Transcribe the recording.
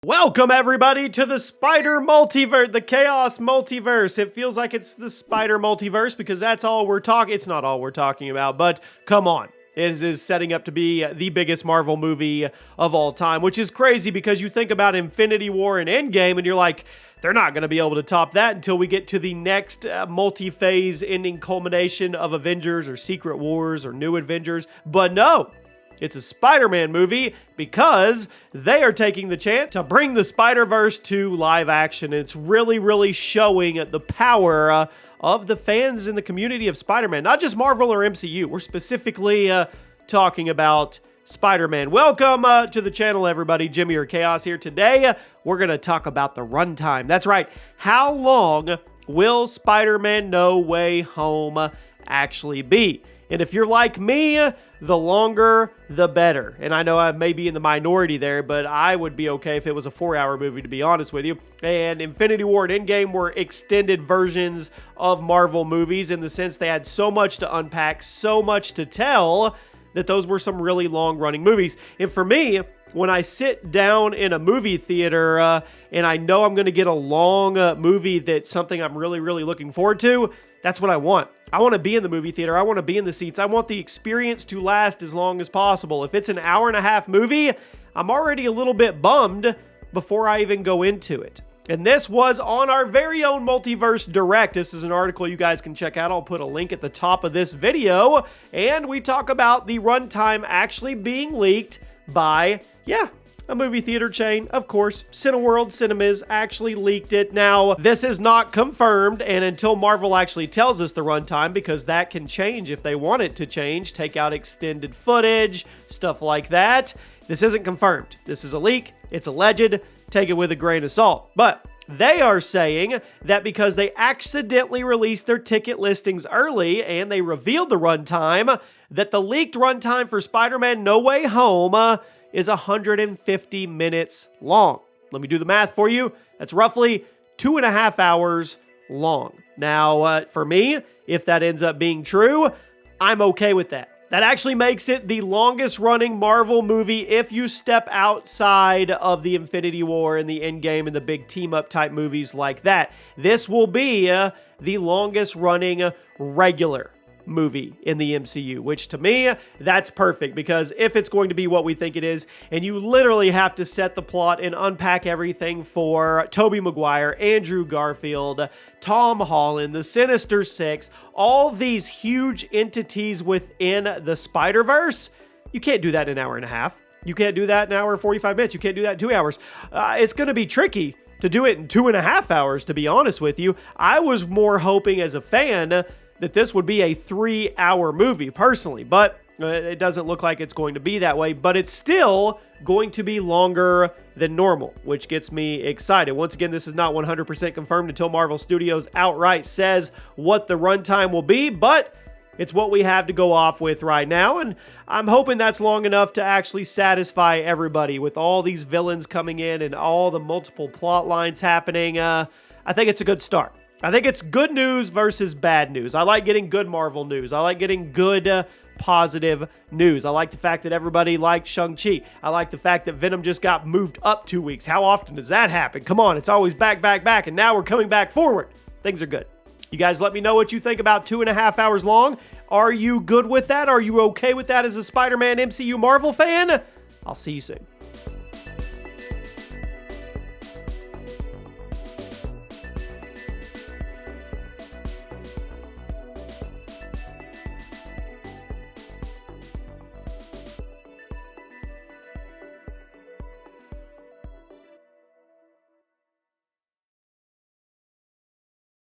Welcome everybody to the Spider Multiverse, the Chaos Multiverse. It feels like it's the Spider Multiverse because that's all we're talking. It's not all we're talking about, but come on. It is setting up to be the biggest Marvel movie of all time, which is crazy because you think about Infinity War and Endgame and you're like, they're not going to be able to top that until we get to the next multi-phase ending culmination of Avengers or Secret Wars or New Avengers. But no. It's a Spider-Man movie because they are taking the chance to bring the Spider-Verse to live action. And it's really showing the power of the fans in the community of Spider-Man. Not just Marvel or MCU. We're specifically talking about Spider-Man. Welcome to the channel, everybody. Jimmy or Chaos here. Today, we're going to talk about the runtime. That's right. How long will Spider-Man No Way Home actually be? And if you're like me, the longer, the better. And I know I may be in the minority there, but I would be okay if it was a 4-hour movie, to be honest with you. And Infinity War and Endgame were extended versions of Marvel movies in the sense they had so much to unpack, so much to tell, that those were some really long-running movies. And for me, when I sit down in a movie theater and I know I'm going to get a long movie that's something I'm really looking forward to, that's what I want. I want to be in the movie theater. I want to be in the seats. I want the experience to last as long as possible. If it's an hour-and-a-half movie, I'm already a little bit bummed before I even go into it. And this was on our very own Multiverse Direct. This is an article you guys can check out. I'll put a link at the top of this video. And we talk about the runtime actually being leaked by, a movie theater chain, of course. Cineworld Cinemas actually leaked it. Now, this is not confirmed, and until Marvel actually tells us the runtime, because that can change if they want it to change, take out extended footage, stuff like that. This isn't confirmed. This is a leak. It's alleged. Take it with a grain of salt. But they are saying that because they accidentally released their ticket listings early and they revealed the runtime, that the leaked runtime for Spider-Man No Way Home is 150 minutes long. Let me do the math for you. That's roughly 2.5 hours long. Now, for me, if that ends up being true, I'm okay with that. That actually makes it the longest running Marvel movie if you step outside of the Infinity War and the Endgame and the big team-up type movies like that. This will be the longest running regular movie in the MCU, which to me, that's perfect, because if it's going to be what we think it is, and you literally have to set the plot and unpack everything for Tobey Maguire, Andrew Garfield, Tom Holland, the Sinister Six, all these huge entities within the Spider-Verse, you can't do that in an hour and a half. You can't do that in an hour and 45 minutes. You can't do that in 2 hours. It's going to be tricky to do it in 2.5 hours, to be honest with you. I was more hoping as a fan that this would be a 3-hour movie, personally, but it doesn't look like it's going to be that way, but it's still going to be longer than normal, which gets me excited. Once again, this is not 100% confirmed until Marvel Studios outright says what the runtime will be, but it's what we have to go off with right now, and I'm hoping that's long enough to actually satisfy everybody with all these villains coming in and all the multiple plot lines happening. I think it's a good start. I think it's good news versus bad news. I like getting good Marvel news. I like getting good, positive news. I like the fact that everybody liked Shang-Chi. I like the fact that Venom just got moved up 2 weeks. How often does that happen? Come on, it's always back, and now we're coming back forward. Things are good. You guys let me know what you think about 2.5 hours long. Are you good with that? Are you okay with that as a Spider-Man MCU Marvel fan? I'll see you soon.